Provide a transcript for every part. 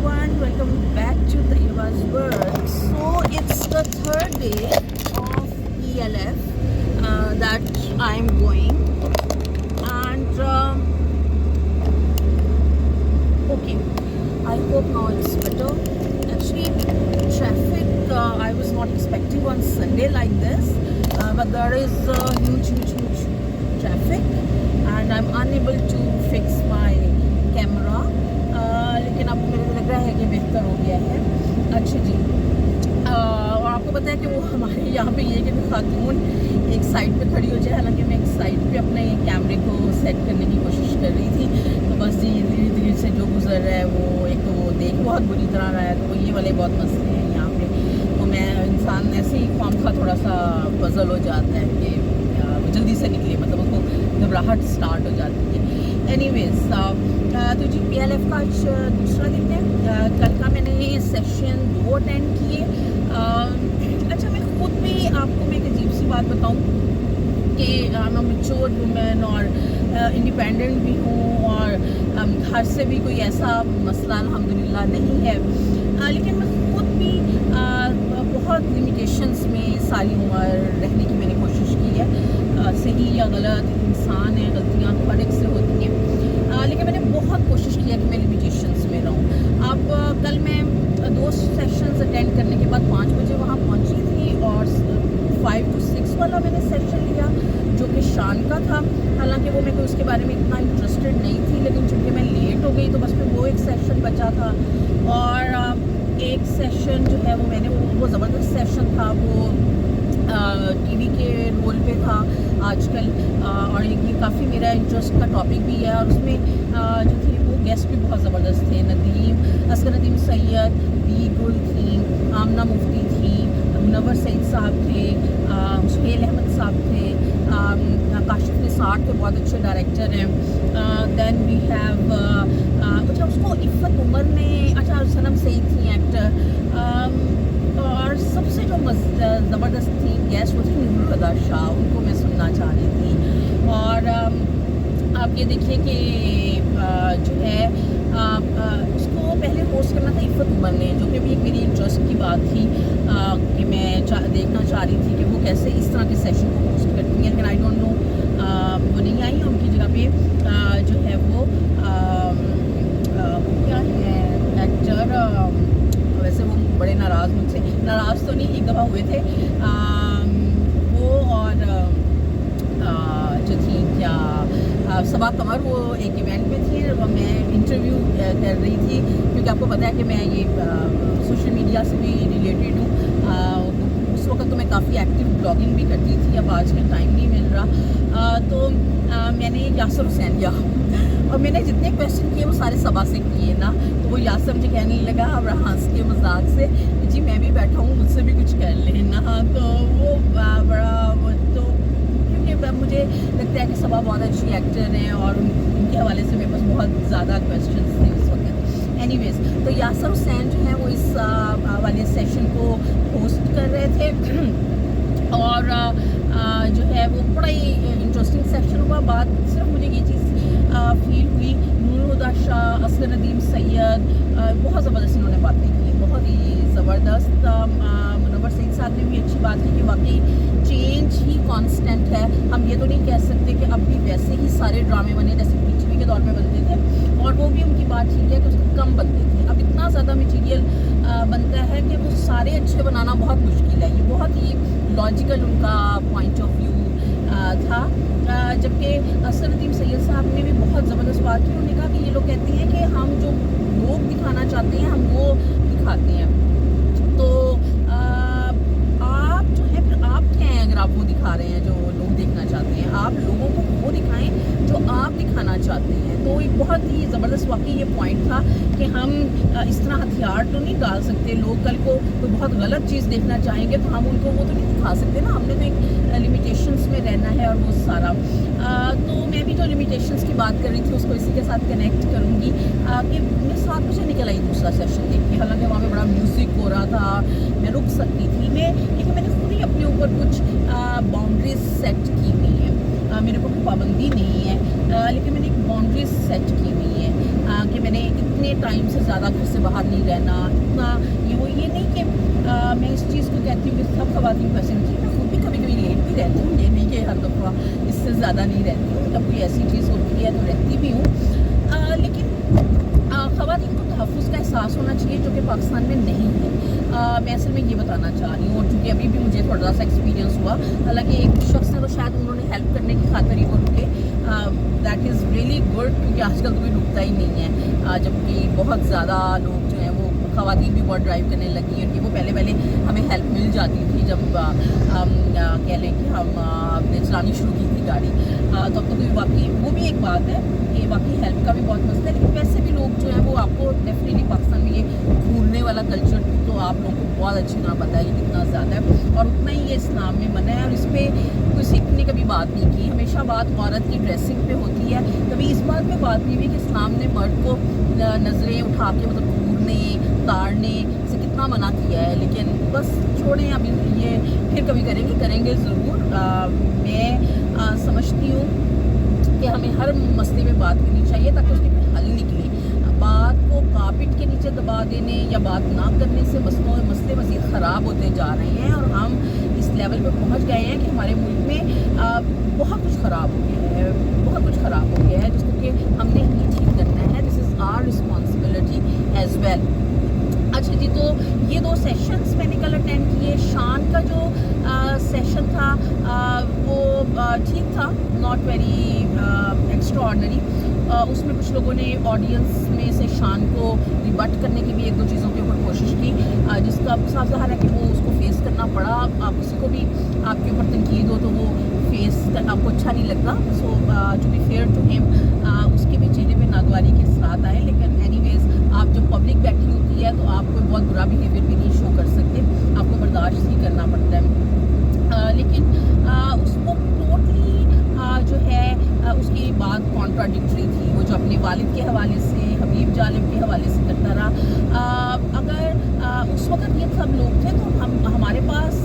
everyone, welcome back to Tayyiba's World. So it's the third day of ELF that I'm going, and okay, I hope now it's better. Actually, traffic I was not expecting on Sunday like this, but there is huge traffic, and I'm unable to fix my camera. लेकिन अब मेरे को लग रहा है कि बेहतर हो गया है. अच्छा जी, और आपको पता है कि वो हमारे यहाँ पे ये कि खातून एक साइड पे खड़ी हो जाए. हालांकि मैं एक साइड पे अपने कैमरे को सेट करने की कोशिश कर रही थी, तो बस जी धीरे धीरे से जो गुजर रहा है वो एक तो वो देख बहुत बुरी तरह रहा है, तो वो ये वाले बहुत मसले हैं यहाँ पे. तो मैं इंसान ऐसे ही काम का थोड़ा सा पजल हो जाता है कि जल्दी से निकले, मतलब उसको घबराहट स्टार्ट हो जाती है. एनीवेज, तो जी PLF का आज दूसरा दिन है. कल का मैंने सेशन 2 अटेंड किए. अच्छा, मैं खुद भी आपको मैं एक अजीब सी बात बताऊं कि मैं मैच्योर वुमेन और इंडिपेंडेंट भी हूँ, और घर से भी कोई ऐसा मसला अल्हम्दुलिल्लाह नहीं है. लेकिन मैं खुद भी बहुत लिमिटेशंस में सारी उम्र रहने की मैंने कोशिश की है. सही या गलत, इंसान है, गलतियाँ तो हर एक से होती हैं, लेकिन मैंने बहुत कोशिश की है कि मैं लिमिटेशंस में रहूँ. अब कल मैं 2 सेशंस अटेंड करने के बाद 5 बजे वहाँ पहुँची थी, और 5 to 6 वाला मैंने सेशन लिया जो कि शान का था. हालांकि वो मेरे को उसके बारे में इतना इंटरेस्टेड नहीं थी, लेकिन चूँकि मैं लेट हो गई तो बस फिर वो एक सेशन बचा था. और एक सेशन जो है वो ज़बरदस्त सेशन था. वो टीवी के रोल पे था आजकल, और ये काफ़ी मेरा इंटरेस्ट का टॉपिक भी है. और उसमें जो थे वो गेस्ट भी बहुत ज़बरदस्त थे. असगर नदीम सैयद, बी गुल थी, आमना मुफ्ती थी, मुनव्वर सईद साहब थे, सुहेल अहमद साहब थे, काशिफ निसार थे, बहुत अच्छे डायरेक्टर हैं. देन वी हैव अच्छा उसको इफ़त उमर ने, अच्छा सनम सईद थी एक्टर. और सबसे जो ज़बरदस्त थी गेस्ट वो थी नूरुल कदा शाह. उनको मैं सुनना चाह रही थी. और आप ये देखिए कि जो है उसको पहले होस्ट करना था इफ़त उमर ने, जो कि भी एक मेरी इंटरेस्ट की बात थी कि मैं देखना चाह रही थी कि वो कैसे इस तरह के सेशन को होस्ट करती हैं. लेकिन आई डोंट नो, वो नहीं आई. उनकी जगह पे जो है वो क्या है एक्टर, वैसे वो बड़े नाराज़ तो नहीं, एक दफ़ा हुए थे वो. और जो थी क्या सबा कमर, वो एक इवेंट में थी, मैं इंटरव्यू कर रही थी, क्योंकि आपको पता है कि मैं ये सोशल मीडिया से भी रिलेटेड हूँ. उस वक्त तो मैं काफ़ी एक्टिव ब्लॉगिंग भी करती थी, अब आजकल टाइम नहीं मिल रहा. तो मैंने यासर हुसैन लिया, और मैंने जितने क्वेश्चन किए वो सारे सबा से किए ना. तो वो यासर मुझे कहने लगा अब हंस के मजाक से, जी मैं भी बैठा हूँ, मुझसे भी कुछ कर लेना. तो वो बड़ा तो क्योंकि मुझे लगता है कि सबा बहुत अच्छी एक्टर हैं, और उनके हवाले से मेरे पास बहुत ज़्यादा क्वेश्चन थे उस वक्त. एनीवेज, तो यासर हुसैन जो है वो इस वाले सेशन को होस्ट कर रहे थे. और जो है वो बड़ा ही इंटरेस्टिंग सेक्शन हुआ. बात सिर्फ मुझे ये चीज़ फील हुई, नूरुल कदा शाह, असगर नदीम सैयद, बहुत ज़बरदस्त इन्होंने बातें की, बहुत ही ज़बरदस्त. मुनव्वर सईद साहब ने भी अच्छी बात की कि वाकई चेंज ही कांस्टेंट है. हम ये तो नहीं कह सकते कि अब भी वैसे ही सारे ड्रामे बने जैसे पृथ्वी के दौर में बनते थे, और वो भी उनकी बात ठीक है कि उसके कम बनते थे. अब इतना ज़्यादा मटीरियल बनता है कि वो सारे अच्छे बनाना बहुत मुश्किल है. ये बहुत ही लॉजिकल उनका पॉइंट ऑफ व्यू था. जबकि असगर नदीम सैयद साहब ने भी बहुत ज़बरदस्त बात की. उन्होंने कहा कि ये लोग कहते हैं कि हम जो लोग दिखाना चाहते हैं हम वो दिखाते हैं. तो आप जो है फिर आप क्या हैं अगर आप वो दिखा रहे हैं जो लोग देखना चाहते हैं. आप लोगों को वो दिखाएं जो आप दिखाना चाहते हैं. तो एक बहुत ही ज़बरदस्त वाकई ये पॉइंट था कि हम इस तरह हथियार तो नहीं डाल सकते. लोग कल को कोई बहुत गलत चीज़ देखना चाहेंगे तो हम उनको वो तो नहीं दिखा सकते ना. हमने तो एक लिमिटेशंस में रहना है, और वो सारा. तो मैं भी जो लिमिटेशंस की बात कर रही थी उसको इसी के साथ कनेक्ट करूँगी कि मैं 7 बजे निकल आई दूसरा सेशन देख के. हालांकि वहाँ पे बड़ा म्यूज़िक हो रहा था, मैं रुक सकती थी लेकिन मैंने खुद ही अपने ऊपर कुछ बाउंड्रीज सेट की हुई है. मेरे को कोई पाबंदी नहीं है, लेकिन मैंने एक बाउंड्री सेट की हुई है कि मैंने इतने टाइम से ज़्यादा घर से बाहर नहीं रहना, इतना ये नहीं कि मैं इस चीज़ को कहती हूँ कि सब खवातीन वैसे नहीं, मैं खुद भी कभी कभी लेट भी रहती हूँ, ये नहीं कि हर दफ़ा इससे ज़्यादा नहीं रहती हूँ, जब कोई ऐसी चीज़ होती है तो रहती भी हूँ। लेकिन खवातीन को तहफ़्फ़ुज़ का एहसास होना चाहिए जो कि पाकिस्तान में नहीं है। मैं असल में ये बताना चाह रही हूँ, और चूँकि अभी भी मुझे थोड़ा सा एक्सपीरियंस हुआ, हालांकि एक शख्स ने तो शायद उन्होंने हेल्प करने की खातिर ही वो रुके, दैट इज़ रियली गुड, क्योंकि आजकल तो कोई रुकता ही नहीं है, जबकि बहुत ज़्यादा लोग जो हैं वो खवातीन भी बहुत ड्राइव करने लगी हैं, वो पहले हमें हेल्प मिल जाती थी जब कह लें कि हमने चलानी शुरू की थी गाड़ी, तब तो कोई वाकई वो भी एक बात है कि वाकई हेल्प का भी बहुत मसला है। लेकिन वैसे भी लोग जो है वो आपको डेफिनेटली पाकिस्तान में ये घूरने वाला कल्चर तो आप लोगों को बहुत अच्छी तरह पता है कि कितना ज़्यादा है, और उतना ही ये इस्लाम में मना है, और इस पर कोई सीखने का भी बात नहीं की। हमेशा बात औरत की ड्रेसिंग पे होती है, कभी इस बात पे बात नहीं हुई कि इस्लाम ने मर्द को नज़रें उठा के मतलब घूरने ताड़ने से कितना मना किया है। लेकिन बस छोड़ें, अभी ये फिर कभी करेंगे ज़रूर। मैं समझती हूँ कि हमें हर मसले में बात करनी चाहिए ताकि उसके कोई हल निकले। बात को कारपेट के नीचे दबा देने या बात ना करने से मसले मज़ीद ख़राब होते जा रहे हैं, और हम इस लेवल पे पहुंच गए हैं कि हमारे मुल्क में बहुत कुछ ख़राब हो गया है, बहुत कुछ ख़राब हो गया है, जिसको कि हमने ही ठीक करना है। This is our responsibility as well. अच्छा जी, तो ये 2 सेशंस मैंने कल अटेंड किए। शान का जो सेशन था वो ठीक था, नॉट वेरी एक्स्ट्रा ऑर्डनरी। उसमें कुछ लोगों ने ऑडियंस में से शान को रिबट करने की भी 1-2 चीज़ों के ऊपर कोशिश की, जिसका साफ ज़ाहिर है कि वो उसको फेस करना पड़ा। आप किसी को भी आपके ऊपर तनकीद हो तो वो फेस आपको अच्छा नहीं लगता। So to be fair to him, उसके भी चेहरे पे नागवारी के साथ आए। लेकिन एनीवेज, आप जब पब्लिक बैठी होती है तो आप कोई बहुत बुरा बिहेवियर भी नहीं शो कर सकते, आपको बर्दाश्त ही करना पड़ता है। लेकिन उसको टोटली जो है उसकी बात कॉन्ट्राडिक्टरी थी। वो जो अपने वालिद के हवाले से, हबीब जालिब के हवाले से करता रहा। अगर उस वक्त ये सब लोग थे तो हमारे पास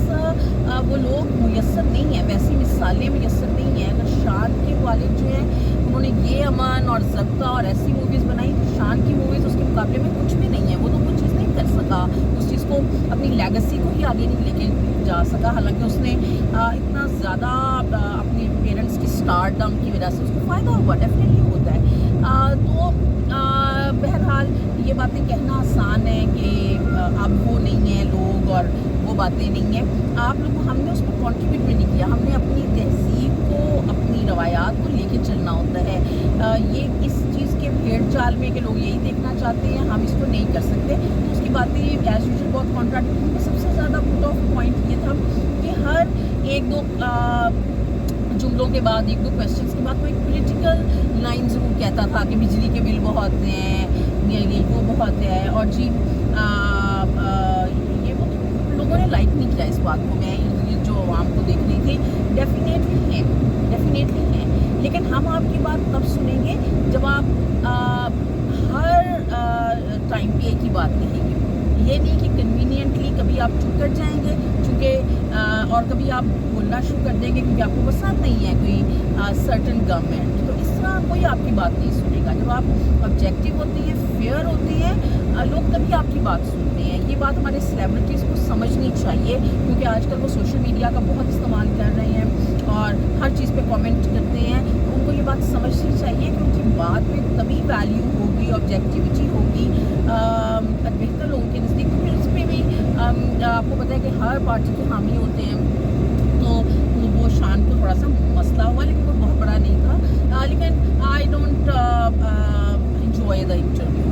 वो लोग मुयस्सर नहीं है, वैसी मिसालें मुयस्सर नहीं है। अगर शान के वालिद जो हैं उन्होंने ये अमन और ज़ब्ता और ऐसी मूवीज़ बनाई, तो शान की मूवीज़ उसके मुकाबले में कुछ भी नहीं है। वो तो कुछ चीज़ नहीं कर सका, उस चीज़ को, अपनी लेगेसी को ही आगे नहीं लेके जा सका। हालांकि उसने इतना ज़्यादा अपने पेरेंट्स की स्टारडम की वजह से उसको फ़ायदा हुआ, डेफिनेटली होता है। तो बहरहाल ये बातें कहना आसान है कि अब वो नहीं है लोग और वो बातें नहीं हैं। आप लोग, हमने उसको कंट्रीब्यूट भी नहीं किया, हमने अपनी तहजीब को, अपनी रवायात को लेके चलना होता है। ये इस चीज़ के भेड़ चाल में कि लोग यही देखना चाहते हैं, हम इसको नहीं कर सकते, तो उसकी बातें एज यूजुअल बहुत कॉन्ट्राडिक्टरी में। सबसे ज़्यादा पुट ऑफ पॉइंट ये था कि हर 1-2 जुमलों के बाद, 1-2 क्वेश्चंस के बाद कोई पॉलिटिकल लाइन ज़रूर कहता था कि बिजली के बिल बहुत हैं, ये वो बहुत है, और जी ये वो लोगों ने लाइक नहीं किया इस बात को। मैं ये जो आवाम को देख रही थी, डेफिनेटली हैं, लेकिन हम आपकी बात तब सुनेंगे जब आप हर टाइम पे एक ही बात कहेंगे। ये नहीं कि कन्वीनियंटली कभी आप चुप कर जाएंगे चूँकि और कभी आप बोलना शुरू कर देंगे क्योंकि आपको पसंद नहीं है कोई सर्टन गवर्नमेंट, तो इस तरह कोई आपकी बात नहीं सुनेगा। जब आप ऑब्जेक्टिव होती हैं, फेयर होती हैं, लोग तभी आपकी बात सुनते हैं। ये बात हमारे सेलिब्रिटीज़ को समझनी चाहिए, क्योंकि आजकल वो सोशल मीडिया का बहुत इस्तेमाल कर रहे हैं और हर चीज़ पे कमेंट करते हैं। उनको ये बात समझनी चाहिए कि उनकी बात में तभी वैल्यू होगी, ऑब्जेक्टिविटी होगी बेहतर लोगों के नज़दीक। तो फिर इस पर भी आपको पता है कि हर पार्टी के हामी होते हैं, तो वो शान को थोड़ा सा मसला हुआ, लेकिन वो बहुत बड़ा नहीं था। लेकिन I don't enjoy the interview,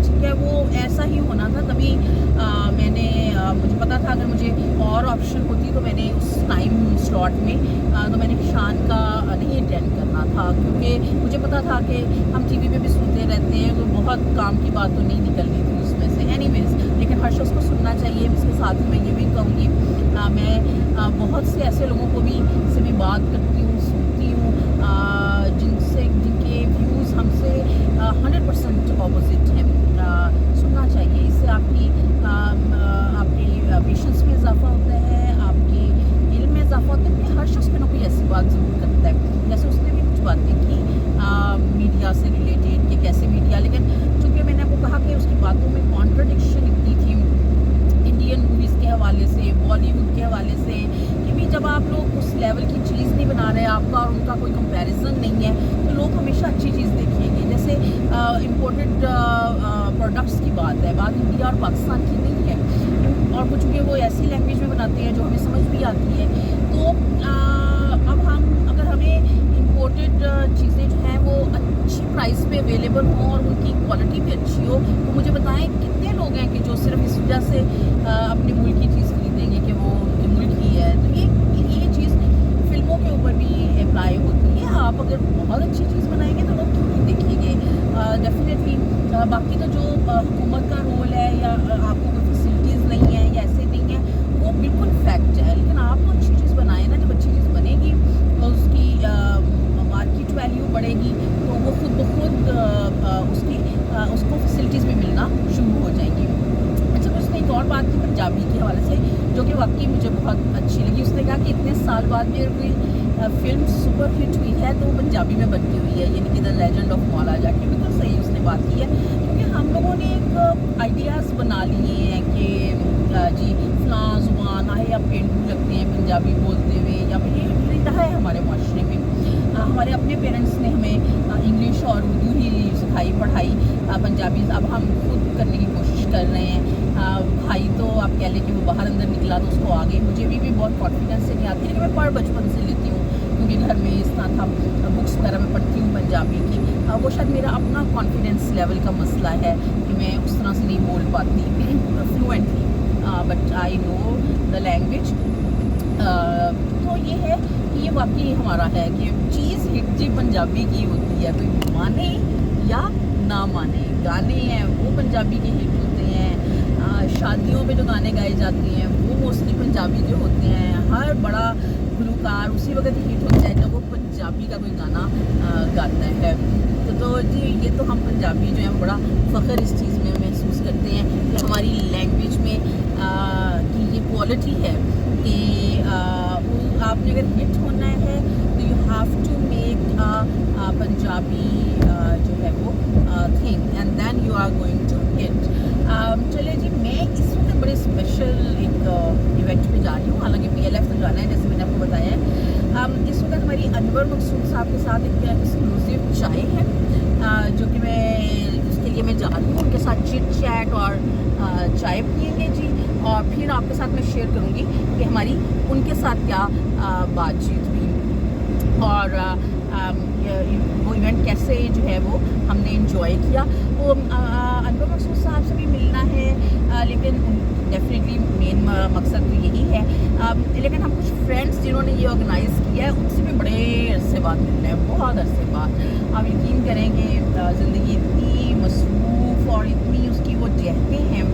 ठीक है, वो ऐसा ही होना था। तभी मैंने मुझे पता था अगर मुझे और ऑप्शन होती तो मैंने उस टाइम स्लॉट में तो मैंने शान का नहीं अटेंड करना था, क्योंकि मुझे पता था कि हम टीवी पे भी सुनते रहते हैं, तो बहुत काम की बात तो नहीं निकलनी थी उसमें से। एनीवेज, लेकिन हर शख्स को सुनना चाहिए। इसके साथ ही मैं ये भी कहूँगी, मैं बहुत से ऐसे लोगों को से भी बात करती हूँ, सुनती हूँ, जिनके व्यूज़ हमसे 100% ऑपोजिट हैं। सुनना चाहिए, इससे आपकी पेशेंस में इजाफा होता है, आपके इल्म में इजाफा होता है। हर शख्स में ना कोई ऐसी बात ज़रूर करता है, जैसे उसने भी कुछ बातें की मीडिया से रिलेटेड कि कैसे मीडिया, लेकिन चूँकि लेवल की चीज़ नहीं बना रहे, आपका और उनका कोई कंपैरिजन नहीं है, तो लोग हमेशा अच्छी चीज़ देखेंगे। जैसे इम्पोर्टेड प्रोडक्ट्स की बात है, बात इंडिया और पाकिस्तान की नहीं है, और कुछ भी वो ऐसी लैंग्वेज में बनाते हैं जो हमें समझ भी आती है। तो अब हम अगर हमें इम्पोर्टेड चीज़ें जो हैं वो अच्छी प्राइस पे अवेलेबल हों और उनकी क्वालिटी भी अच्छी हो, तो मुझे बताएं कितने लोग हैं कि जो सिर्फ इस वजह से अपने मुल्क की चीज़ खरीदेंगे कि वो उनके मुल्क की है। तो ये चीज़ फिल्मों के ऊपर भी अप्लाई होती है। आप अगर बहुत अच्छी चीज़ बनाएंगे तो लोग क्यों नहीं देखेंगे, डेफिनेटली। बाकी तो जो हुकूमत का रोल है या आपको कोई फैसिलिटीज़ नहीं है या ऐसे नहीं है, वो बिल्कुल फैक्ट है, लेकिन आप तो अच्छी चीज़ बनाए ना। जब अच्छी चीज़ बनेगी तो उसकी मार्केट वैल्यू बढ़ेगी, तो वो खुद ब खुद उसको फैसिलिटीज़ भी मिलना शुरू हो जाएंगी। अच्छा, फिर उसने एक और बात की पंजाबी के हवाले से, जो कि वाकई मुझे बहुत अच्छी लगी। उसने कहा कि इतने साल बाद भी अगर कोई फिल्म सुपर हिट हुई है तो वो पंजाबी में बनती हुई है, यानी कि द लेजेंड ऑफ मौला जाकिर। बिल्कुल सही उसने बात की है, क्योंकि हम लोगों ने एक आइडियाज़ बना लिए हैं कि जी फलां ज़ुबान आए या पेंडू लगते हैं पंजाबी बोलते हुए, या फिर ये रहा है हमारे माशरे में। हमारे अपने पेरेंट्स ने हमें इंग्लिश और उर्दू ही सिखाई पढ़ाई, पंजाबी अब हम खुद करने की कोशिश कर रहे हैं। भाई तो आप कह लें कि वो बाहर अंदर निकला तो उसको आ गई, मुझे भी बहुत कॉन्फिडेंस से नहीं आती है, कि मैं पढ़ बचपन से लेती हूँ, क्योंकि घर में इस तरह था, बुक्स वगैरह में पढ़ती हूँ पंजाबी की। वो शायद मेरा अपना कॉन्फिडेंस लेवल का मसला है कि मैं उस तरह से नहीं बोल पाती fluently, but I know the language. तो ये है कि ये वाकई हमारा है कि चीज़ हिट जी पंजाबी की होती है, कोई माने या ना माने। गाने हैं वो पंजाबी के हिट होते हैं, शादियों में जो गाने गाए जाते हैं वो मोस्टली पंजाबी के होते हैं। हर बड़ा गुलकार उसी वक्त हिट होता है जब वो पंजाबी का कोई गाना गाता है। तो जी ये तो हम पंजाबी जो हैं बड़ा फ़ख्र इस चीज़ में महसूस करते हैं कि हमारी लैंग्वेज में की ये क्वालिटी है कि आपने अगर हिट होना है तो you have to make Punjabi जो है वो thing, and then you are going to hit. चलिए जी, मैं इस वक्त बड़े स्पेशल एक इवेंट पे जा रही हूँ, हालांकि PLF तो जाना है जैसे मैंने आपको बताया है। इस वक्त हमारी अनवर मकसूद साहब के साथ एक एक्सक्लूसिव चाय है, जो कि मैं उसके लिए मैं जा रही हूँ। उनके साथ चिट चैट और चाय पिएंगे जी, और फिर आपके साथ मैं शेयर करूँगी कि हमारी उनके साथ क्या बातचीत हुई और वो इवेंट कैसे जो है वो हमने इंजॉय किया। वो अनवर मकसूद साहब से भी मिलना है, लेकिन डेफिनेटली मेन मकसद तो यही है। लेकिन हम कुछ फ्रेंड्स जिन्होंने ये ऑर्गेनाइज़ किया है उनसे भी बड़े अरसे बाद मिलना है, बहुत अरसे बाद। आप यकीन करेंगे ज़िंदगी इतनी मसरूफ़ और इतनी उसकी वो जहते हैं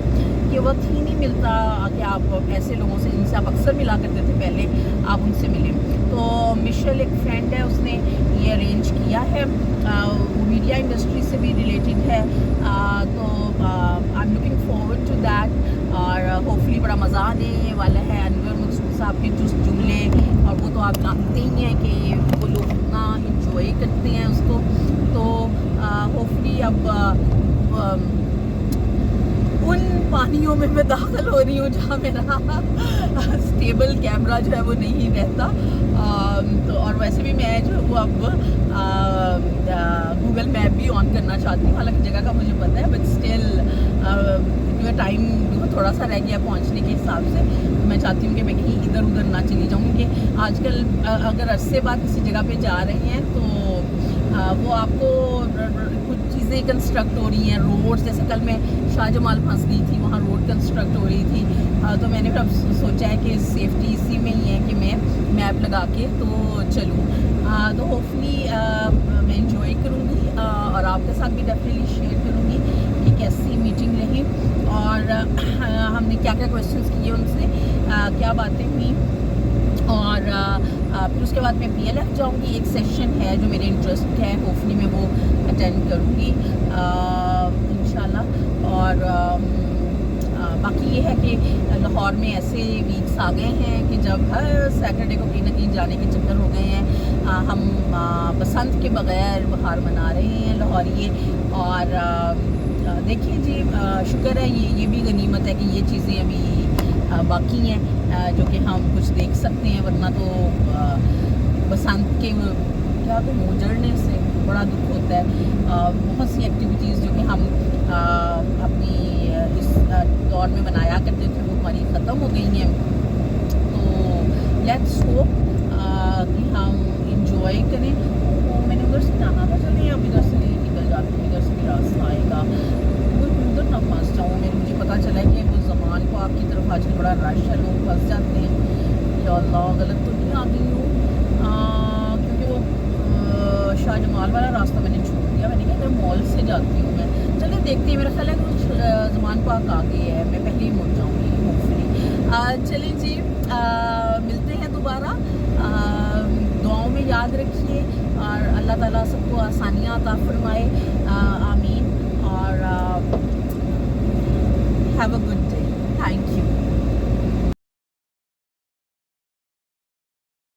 कि वक्त ही नहीं मिलता कि आप ऐसे लोगों से जिनसे आप अक्सर मिला करते थे पहले, आप उनसे मिलें। तो मिशेल एक फ्रेंड है, उसने ये अरेंज किया है, वो मीडिया इंडस्ट्री से भी रिलेटेड है। तो I am looking forward to that, और होपफुली बड़ा मज़ा आने वाला है। अनवर मकसूद साहब के जो जुमले, और वो तो आप जानते ही हैं कि वो लोग इतना इंजॉय करते हैं उसको। तो होपफुली अब उन पानियों में मैं दाखिल हो रही हूँ जहाँ मेरा स्टेबल कैमरा जो है वो नहीं रहता। तो और वैसे भी मैं जो वो अब गूगल मैप भी ऑन करना चाहती हूँ, हालांकि जगह का मुझे पता है, बट स्टिल जो टाइम जो थोड़ा सा रह गया पहुँचने के हिसाब से, तो मैं चाहती हूँ कि मैं कहीं इधर उधर ना चली जाऊँ, क्योंकि आजकल अगर अरसे बाद किसी जगह पे जा रहे हैं तो वो आपको कुछ चीज़ें कंस्ट्रक्ट हो रही हैं, रोड्स, जैसे कल मैं शाहजमाल फंस गई थी, वहाँ रोड कंस्ट्रक्ट हो रही थी। तो मैंने फिर अब सोचा है कि सेफ्टी इसी में ही है कि मैं मैप लगा के तो चलूँ। तो होपफुली मैं इंजॉय करूँगी और आपके साथ भी डेफिनेटली शेयर करूँगी कि कैसी मीटिंग रही और हमने क्या क्या क्वेश्चंस किए उनसे, क्या बातें हुई। और फिर उसके बाद मैं PLF जाऊँगी, एक सेशन है जो मेरे इंटरेस्ट है, होपफुली मैं वो अटेंड करूँगी इंशाल्लाह। और बाकी ये है कि लाहौर में ऐसे वीक्स आ गए हैं कि जब हर सैटरडे को कहीं ना कहीं जाने के चक्कर हो गए हैं। हम बसंत के बगैर बहार मना रहे हैं लाहौरिये। और देखिए जी, शुक्र है ये भी गनीमत है कि ये चीज़ें अभी बाकी हैं जो कि हम कुछ देख सकते हैं, वरना तो बसंत के क्या तो उजड़ने से बड़ा दुख होता है। बहुत सी एक्टिविटीज़ जो कि हम अपनी इस दौर में बनाया करते थे वो हमारी ख़त्म हो गई हैं। तो लेट्स होप कि हम इंजॉय करें। तो मैंने उधर से जाना था, चलिए अब इधर से निकल जाती हूँ, इधर से भी रास्ता आएगा, उधर ना फंस जाऊँ। मुझे पता चला है कि वो ज़मान पार्क की तरफ आजकल बड़ा रश है, लोग फंस जाते हैं। या अल्लाह, गलत तो नहीं आ गई हूँ, क्योंकि वो शाहजमाल वाला रास्ता मैंने छोड़ दिया। मैंने कहा इधर मॉल से जाती हूँ मैं। चलिए देखते हैं, मेरा ख्याल है कुछ ज़मान पार्क आ गई है, मैं पहले ही मुड़ जाऊँगी होपफुली। चलिए जी, मिलते हैं दोबारा। दुआओं में याद रखिए और अल्लाह ताला सबको आसानियाँ अता फरमाए, आमीन। और have a good day, thank you.